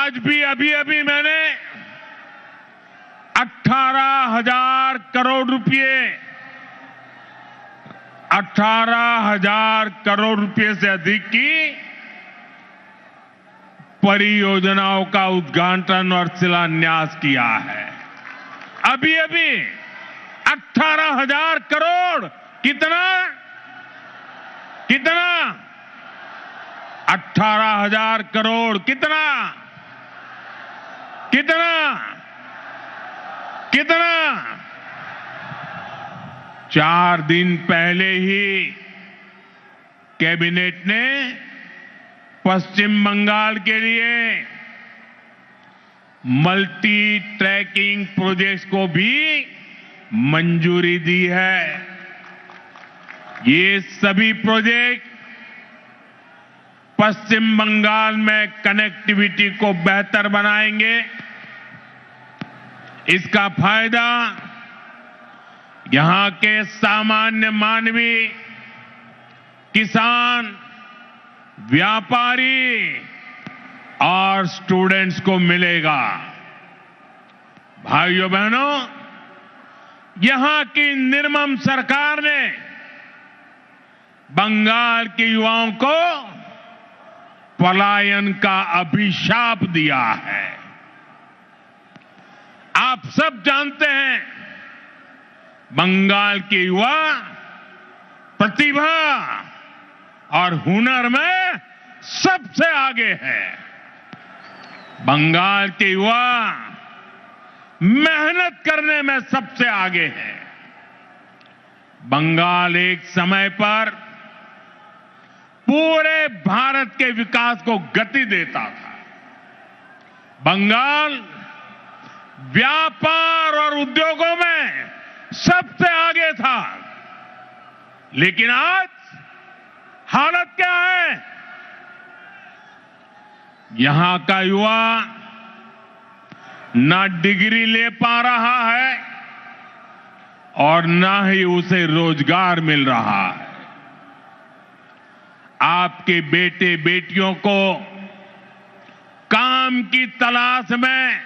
आज भी अभी अभी मैंने 18,000 करोड़ रुपए 18,000 करोड़ रुपए से अधिक की परियोजनाओं का उद्घाटन और शिलान्यास किया है। अभी अभी 18,000 करोड़ कितना 18,000 करोड़ कितना 4 दिन पहले ही कैबिनेट ने पश्चिम बंगाल के लिए मल्टी ट्रैकिंग प्रोजेक्ट्स को भी मंजूरी दी है। ये सभी प्रोजेक्ट पश्चिम बंगाल में कनेक्टिविटी को बेहतर बनाएंगे। इसका फायदा यहां के सामान्य मानवी, किसान, व्यापारी और स्टूडेंट्स को मिलेगा। भाइयों बहनों, यहां की निर्मम सरकार ने बंगाल के युवाओं को पलायन का अभिशाप दिया है। आप सब जानते हैं, बंगाल के युवा प्रतिभा और हुनर में सबसे आगे है। बंगाल के युवा मेहनत करने में सबसे आगे है। बंगाल एक समय पर पूरे भारत के विकास को गति देता था। बंगाल व्यापार और उद्योगों में सबसे आगे था। लेकिन आज हालत क्या है? यहां का युवा ना डिग्री ले पा रहा है और ना ही उसे रोजगार मिल रहा है। आपके बेटे बेटियों को काम की तलाश में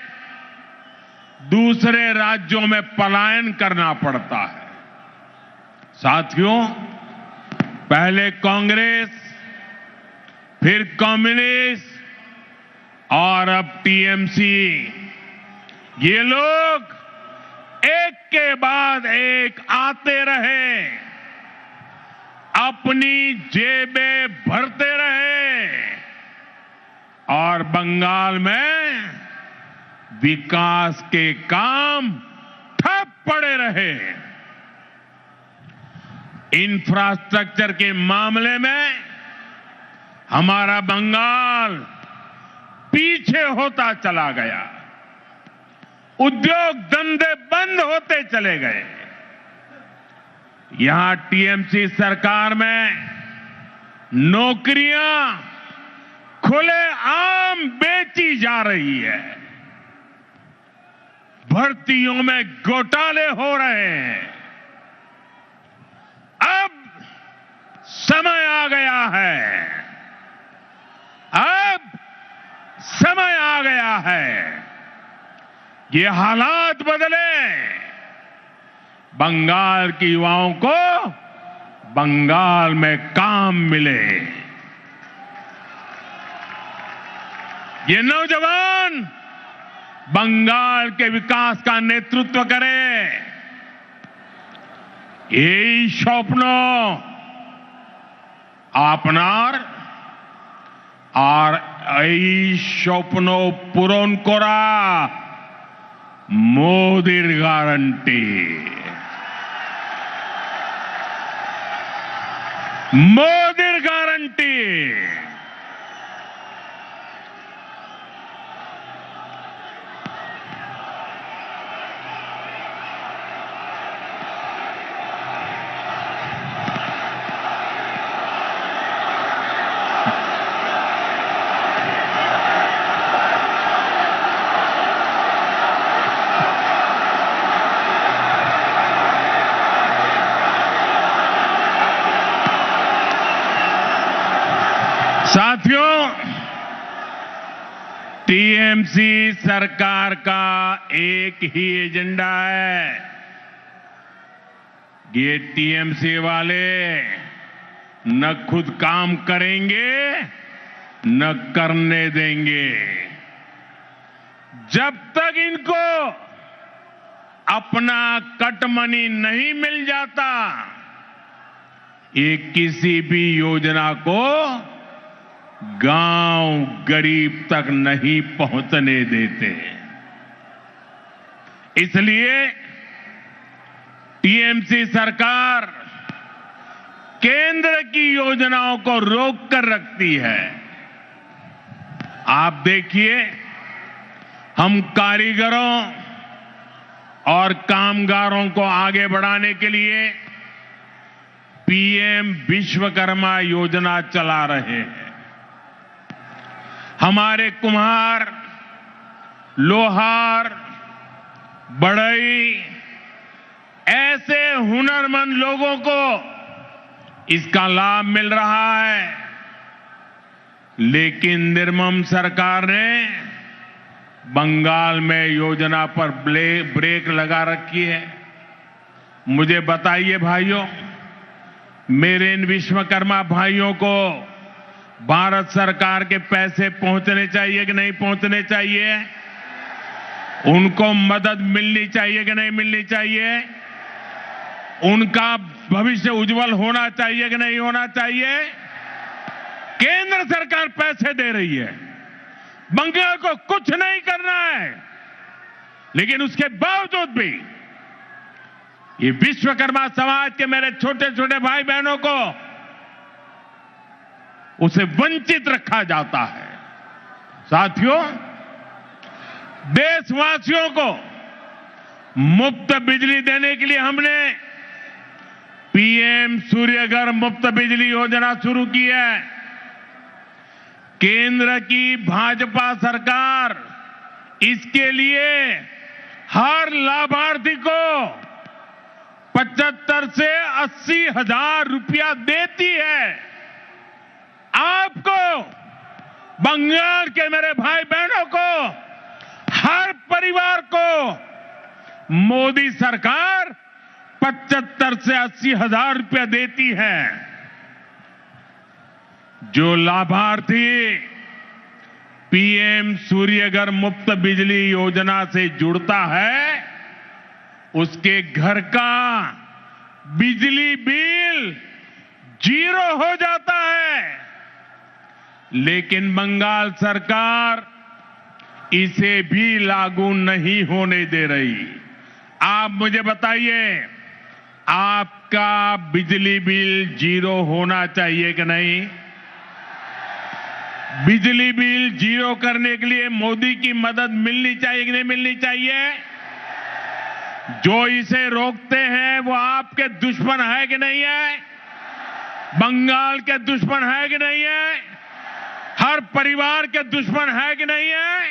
दूसरे राज्यों में पलायन करना पड़ता है। साथियों, पहले कांग्रेस, फिर कम्युनिस्ट और अब टीएमसी, ये लोग एक के बाद एक आते रहे, अपनी जेबें भरते रहे और बंगाल में विकास के काम ठप पड़े रहे। इंफ्रास्ट्रक्चर के मामले में हमारा बंगाल पीछे होता चला गया। उद्योग धंधे बंद होते चले गए। यहां टीएमसी सरकार में नौकरियां खुलेआम बेची जा रही है। भर्तियों में घोटाले हो रहे हैं। अब समय आ गया है। अब समय आ गया है। ये हालात बदले। बंगाल के युवाओं को बंगाल में काम मिले। ये नौजवान बंगाल के विकास का नेतृत्व करे। এই স্বপ্ন আপনার আর এই স্বপ্ন পূরণ করা মোদির গ্যারান্টি। मोदीर गारंटी। टीएमसी सरकार का एक ही एजेंडा है। ये टीएमसी वाले न खुद काम करेंगे न करने देंगे। जब तक इनको अपना कट मनी नहीं मिल जाता, ये किसी भी योजना को गांव गरीब तक नहीं पहुंचने देते। इसलिए टीएमसी सरकार केंद्र की योजनाओं को रोक कर रखती है। आप देखिए, हम कारीगरों और कामगारों को आगे बढ़ाने के लिए पीएम विश्वकर्मा योजना चला रहे हैं। हमारे कुम्हार, लोहार, बढ़ई, ऐसे हुनरमंद लोगों को इसका लाभ मिल रहा है। लेकिन निर्मम सरकार ने बंगाल में योजना पर ब्रेक लगा रखी है। मुझे बताइए भाइयों, मेरे इन विश्वकर्मा भाइयों को भारत सरकार के पैसे पहुंचने चाहिए कि नहीं पहुंचने चाहिए? उनको मदद मिलनी चाहिए कि नहीं मिलनी चाहिए? उनका भविष्य उज्जवल होना चाहिए कि नहीं होना चाहिए? केंद्र सरकार पैसे दे रही है, बंगाल को कुछ नहीं करना है, लेकिन उसके बावजूद भी ये विश्वकर्मा समाज के मेरे छोटे छोटे भाई बहनों को उसे वंचित रखा जाता है। साथियों, देशवासियों को मुफ्त बिजली देने के लिए हमने पीएम सूर्यघर मुफ्त बिजली योजना शुरू की है। केंद्र की भाजपा सरकार इसके लिए हर लाभार्थी को 75 से 80 हजार रुपया देती है। आपको, बंगाल के मेरे भाई बहनों को, हर परिवार को मोदी सरकार 75 से 80 हजार रुपया देती है। जो लाभार्थी पीएम सूर्यघर मुफ्त बिजली योजना से जुड़ता है, उसके घर का बिजली बिल 0 हो जाता है। लेकिन बंगाल सरकार इसे भी लागू नहीं होने दे रही। आप मुझे बताइए, आपका बिजली बिल 0 होना चाहिए कि नहीं? बिजली बिल 0 करने के लिए मोदी की मदद मिलनी चाहिए कि नहीं मिलनी चाहिए? जो इसे रोकते हैं वो आपके दुश्मन है कि नहीं है? बंगाल के दुश्मन है कि नहीं है? हर परिवार के दुश्मन है कि नहीं है?